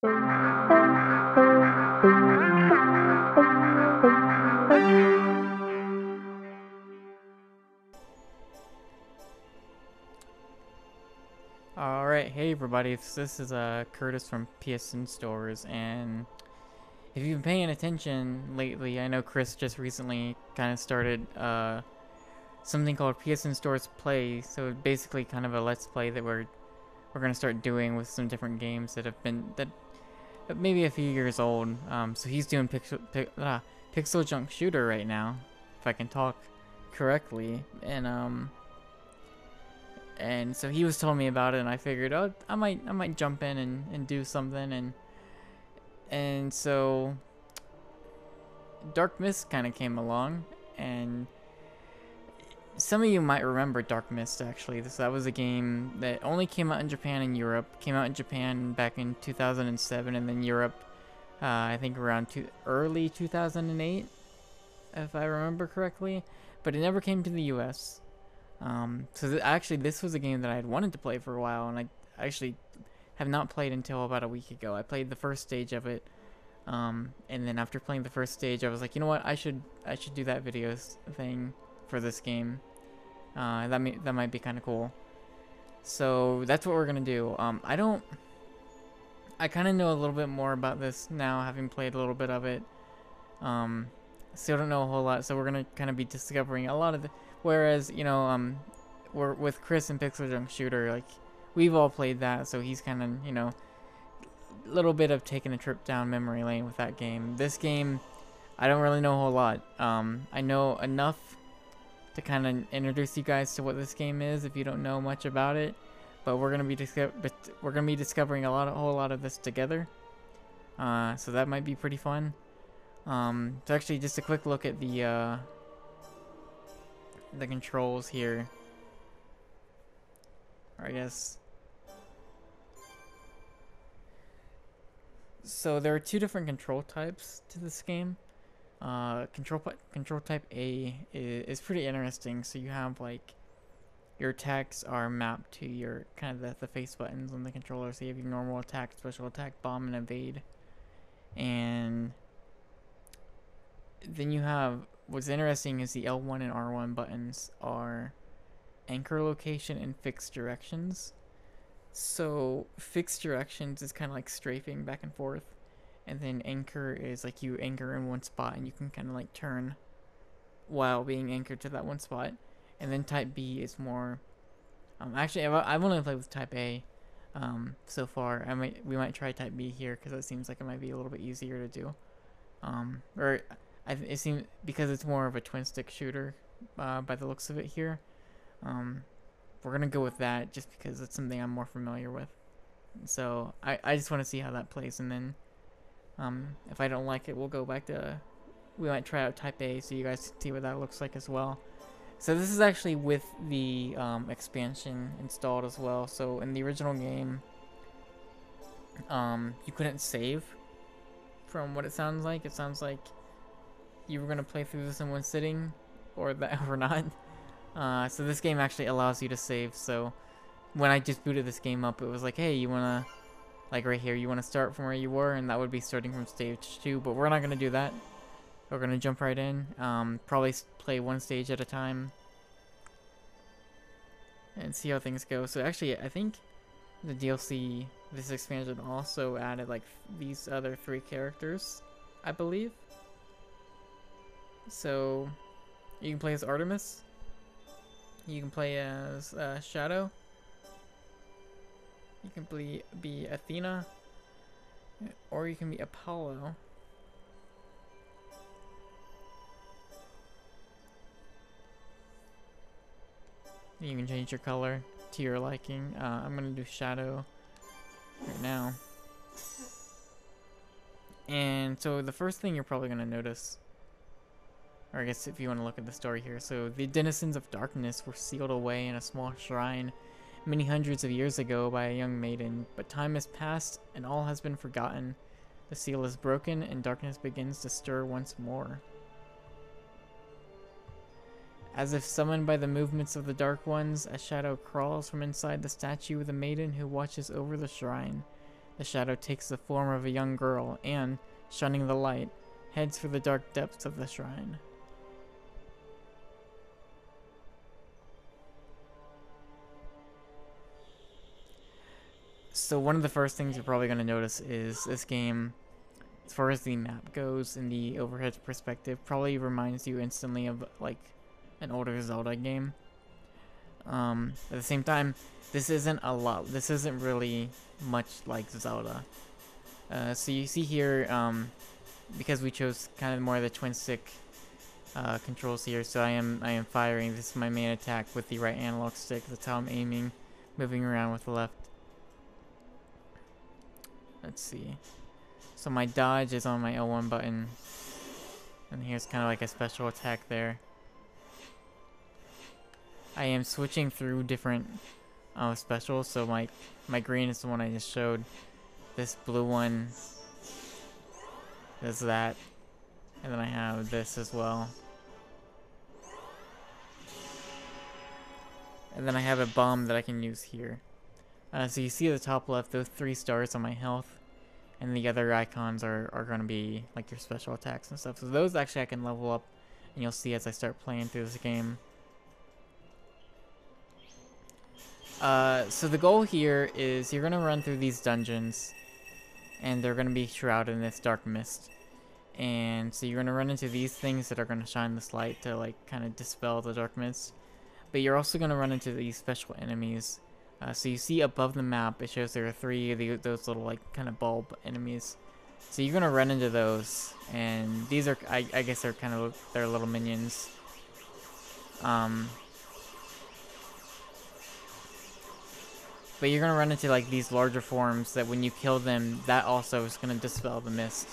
Alright, hey everybody, this is Curtis from PSNStores, and if you've been paying attention lately, I know Chris just recently kind of started something called PSNStores Play, so basically kind of a let's play that we're gonna start doing with some different games that have been maybe a few years old. So he's doing Pixel Junk Shooter right now, if I can talk correctly, and so he was telling me about it, and I figured, oh, I might jump in and do something, and so Dark Mist kind of came along, and some of you might remember Dark Mist actually. That was a game that only came out in Japan and Europe. Came out in Japan back in 2007, and then Europe, I think around early 2008, if I remember correctly. But it never came to the U.S. So actually, this was a game that I had wanted to play for a while, and I actually have not played until about a week ago. I played the first stage of it, and then after playing the first stage, I was like, you know what, I should do that videos thing for this game. That might be kind of cool. So that's what we're gonna do. I kind of know a little bit more about this now, having played a little bit of it. Still don't know a whole lot, so we're gonna kind of be discovering a lot of the. Whereas, you know, we're with Chris and Pixel Junk Shooter, like, we've all played that, so he's kind of, you know, a little bit of taking a trip down memory lane with that game. This game, I don't really know a whole lot. I know enough to kind of introduce you guys to what this game is if you don't know much about it, but we're gonna be discovering a whole lot of this together. So that might be pretty fun. So actually, just a quick look at the controls here, or I guess. So there are two different control types to this game. Control type A is pretty interesting. So you have, like, your attacks are mapped to your kind of the face buttons on the controller. So you have your normal attack, special attack, bomb, and evade. And then you have, what's interesting is the L1 and R1 buttons are anchor location and fixed directions. So fixed directions is kind of like strafing back and forth, and then anchor is like you anchor in one spot and you can kind of like turn while being anchored to that one spot. And then type B is more, actually I've only played with type A so far. We might try type B here because it seems like it might be a little bit easier to do, it seems, because it's more of a twin stick shooter by the looks of it here. We're gonna go with that just because it's something I'm more familiar with. So I just want to see how that plays, and then if I don't like it, we'll go back to, we might try out type A so you guys can see what that looks like as well. So this is actually with the expansion installed as well. So in the original game, you couldn't save, from what it sounds like. It sounds like you were gonna play through this in one sitting, or not. So this game actually allows you to save. So when I just booted this game up, it was like, hey, you wanna, like right here, you wanna start from where you were, and that would be starting from stage 2. But we're not gonna do that. We're gonna jump right in. Probably play one stage at a time and see how things go. So actually, I think the DLC, this expansion, also added like these other 3 characters, I believe. So you can play as Artemis, you can play as Shadow, you can be Athena, or you can be Apollo. You can change your color to your liking. I'm gonna do Shadow right now. And so the first thing you're probably gonna notice, or I guess if you want to look at the story here, so the denizens of darkness were sealed away in a small shrine many hundreds of years ago by a young maiden, but time has passed and all has been forgotten. The seal is broken and darkness begins to stir once more. As if summoned by the movements of the Dark Ones, a shadow crawls from inside the statue of the maiden who watches over the shrine. The shadow takes the form of a young girl and, shunning the light, heads for the dark depths of the shrine. So one of the first things you're probably going to notice is this game, as far as the map goes in the overhead perspective, probably reminds you instantly of like an older Zelda game. At the same time, this isn't really much like Zelda. So you see here, because we chose kind of more of the twin stick controls here, so I am firing. This is my main attack with the right analog stick. That's how I'm aiming, moving around with the left. Let's see. So my dodge is on my L1 button, and here's kind of like a special attack there. I am switching through different specials. So my green is the one I just showed. This blue one is that, and then I have this as well. And then I have a bomb that I can use here. So you see at the top left, those 3 stars on my health, and the other icons are going to be like your special attacks and stuff. So those actually I can level up, and you'll see as I start playing through this game. So the goal here is you're going to run through these dungeons, and they're going to be shrouded in this dark mist. And so you're going to run into these things that are going to shine this light to like kind of dispel the dark mist. But you're also going to run into these special enemies. So you see above the map, it shows there are 3 of those little like kind of bulb enemies. So you're gonna run into those, and these are I guess they're little minions. But you're gonna run into like these larger forms that when you kill them, that also is gonna dispel the mist.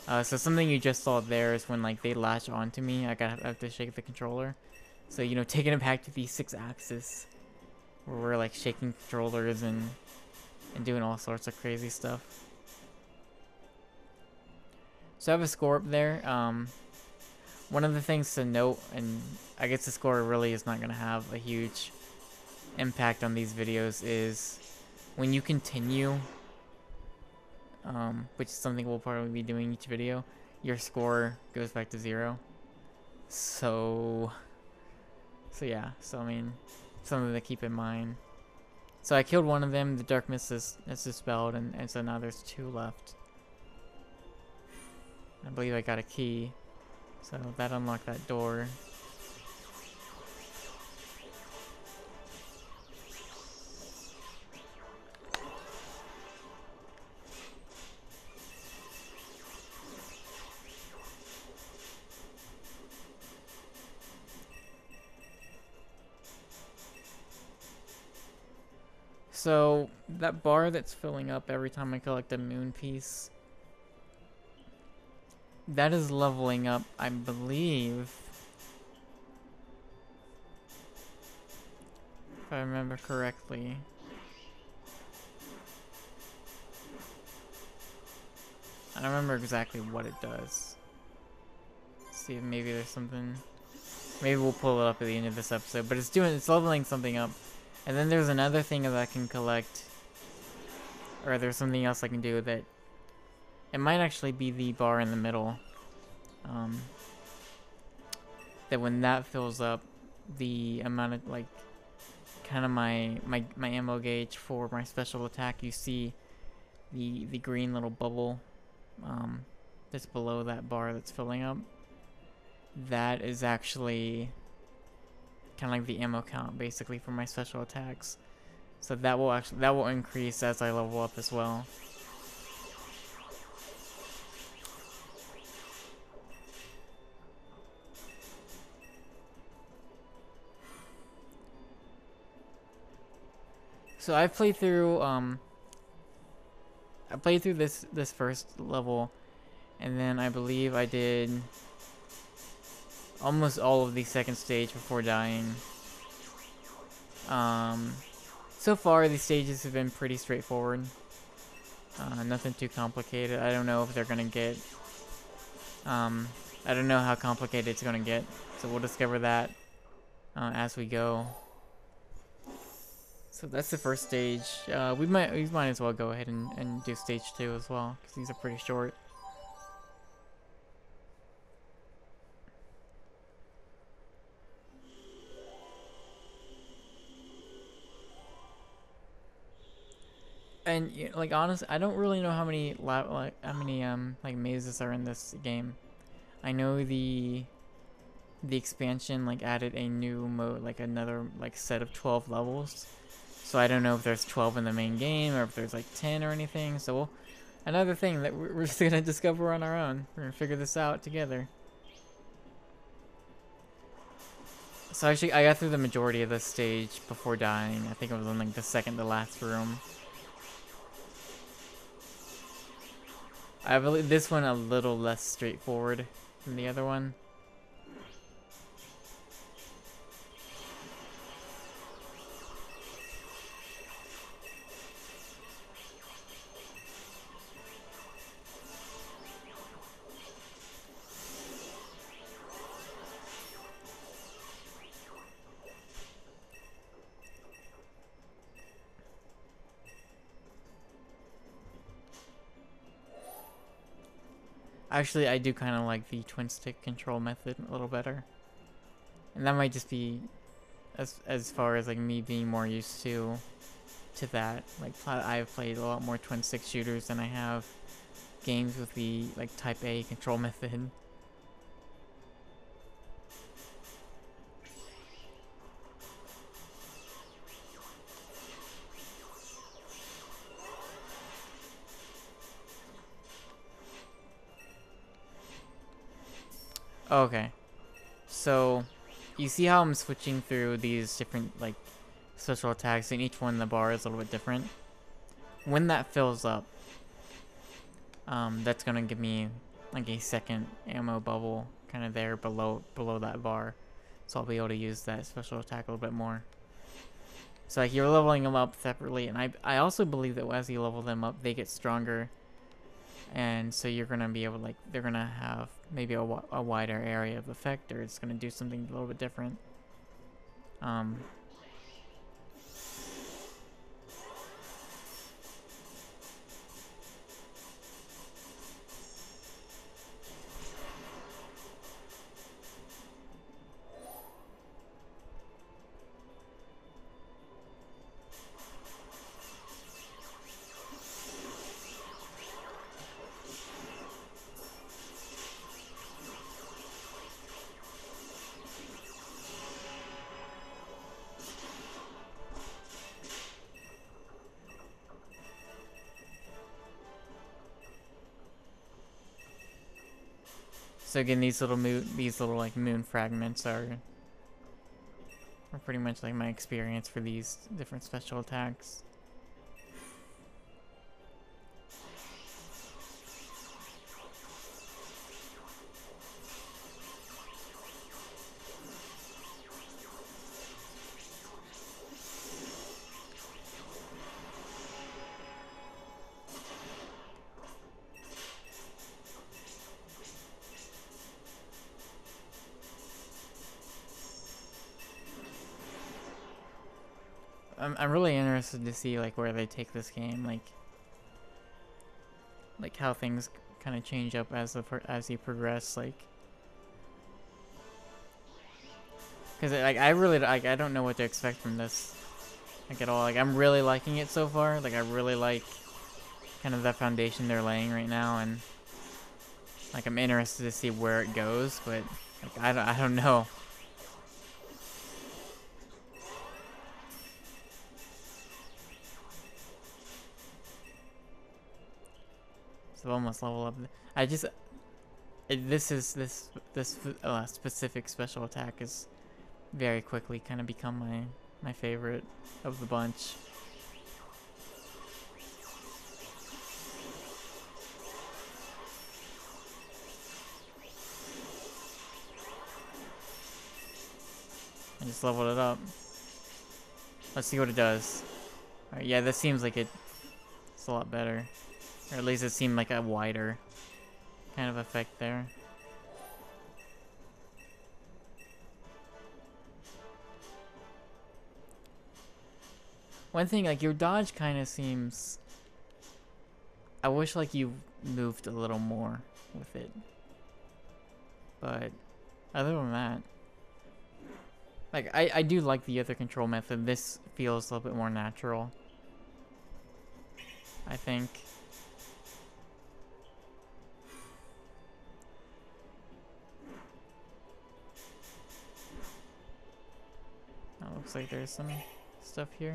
So something you just saw there is when like they latch onto me, I have to shake the controller. So you know, taking it back to the 6-axis. Where we're like shaking controllers and doing all sorts of crazy stuff. So I have a score up there. One of the things to note, and I guess the score really is not going to have a huge impact on these videos, is when you continue, which is something we'll probably be doing each video, your score goes back to 0. So yeah, I mean, something to keep in mind. So I killed one of them, the dark mist is dispelled, and so now there's 2 left. I believe I got a key, so that unlocked that door. So that bar that's filling up every time I collect a moon piece, that is leveling up, I believe, if I remember correctly. I don't remember exactly what it does. Let's see if maybe there's something. Maybe we'll pull it up at the end of this episode, but it's leveling something up. And then there's another thing that I can collect, or there's something else I can do that it might actually be the bar in the middle. That when that fills up, the amount of like kind of my ammo gauge for my special attack, you see the green little bubble that's below that bar that's filling up. That is actually kind of like the ammo count basically for my special attacks. So that will increase as I level up as well. So I played through this first level, and then I believe I did almost all of the second stage before dying. So far the stages have been pretty straightforward. Nothing too complicated. I don't know if they're gonna get I don't know how complicated it's gonna get, so we'll discover that as we go. So that's the first stage. We might as well go ahead and do stage 2 as well, because these are pretty short. And like honestly, I don't really know how many like mazes are in this game. I know the expansion like added a new mode, like another like set of 12 levels. So I don't know if there's 12 in the main game or if there's like 10 or anything. So another thing that we're just gonna discover on our own. We're gonna figure this out together. So actually, I got through the majority of this stage before dying. I think it was in like the second to last room. I believe this one a little less straightforward than the other one. Actually, I do kind of like the twin stick control method a little better. And that might just be as far as like me being more used to that. Like I've played a lot more twin stick shooters than I have games with the like type A control method. Okay. So you see how I'm switching through these different like special attacks, and each one in the bar is a little bit different. When that fills up, that's gonna give me like a second ammo bubble kind of there below that bar, so I'll be able to use that special attack a little bit more. So like you're leveling them up separately, and I also believe that as you level them up, they get stronger, and so you're gonna be able to, like, they're gonna have maybe a wider area of effect, or it's gonna do something a little bit different. So again, these little like moon fragments are pretty much like my experience for these different special attacks. I'm really interested to see like where they take this game, like how things kind of change up as you progress, like, because like I really like I don't know what to expect from this like at all. Like I'm really liking it so far. Like I really like kind of the foundation they're laying right now, and like I'm interested to see where it goes, but like I don't know. So almost level up. I just this specific special attack is very quickly kind of become my favorite of the bunch. I just leveled it up. Let's see what it does. Alright, yeah, this seems like it's a lot better. Or at least it seemed like a wider kind of effect there. One thing, like, your dodge kind of seems... I wish, like, you moved a little more with it. But, other than that... Like, I do like the other control method. This feels a little bit more natural, I think. Oh, looks like there's some stuff here.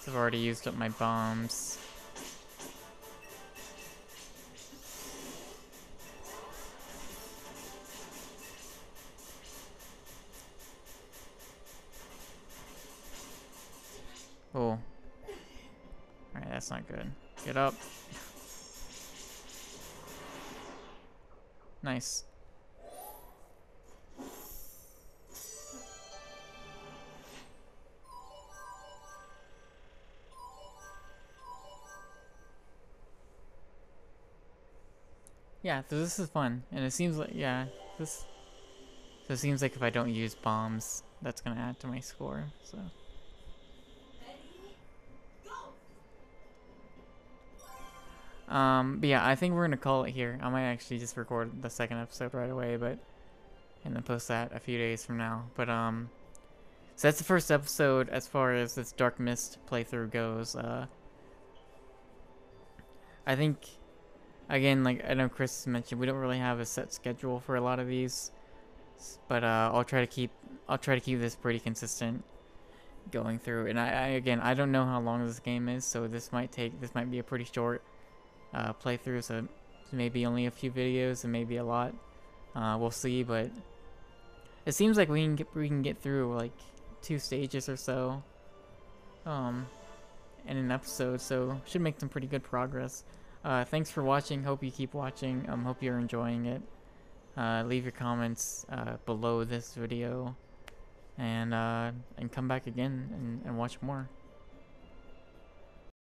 So I've already used up my bombs. Oh. Alright, that's not good. Get up. Nice. Yeah, so this is fun. And it seems like, yeah, this... So it seems like if I don't use bombs, that's gonna add to my score, so... But yeah, I think we're gonna call it here. I might actually just record the second episode right away, but and then post that a few days from now. But so that's the first episode as far as this Dark Mist playthrough goes. I think again, like I know Chris mentioned, we don't really have a set schedule for a lot of these, but I'll try to keep this pretty consistent going through. And I don't know how long this game is, so this might be a pretty short playthrough, so maybe only a few videos and maybe a lot. We'll see, but it seems like we can get through like 2 stages or so in an episode, so should make some pretty good progress. Thanks for watching. Hope you keep watching. Hope you're enjoying it. Leave your comments below this video, and come back again and watch more.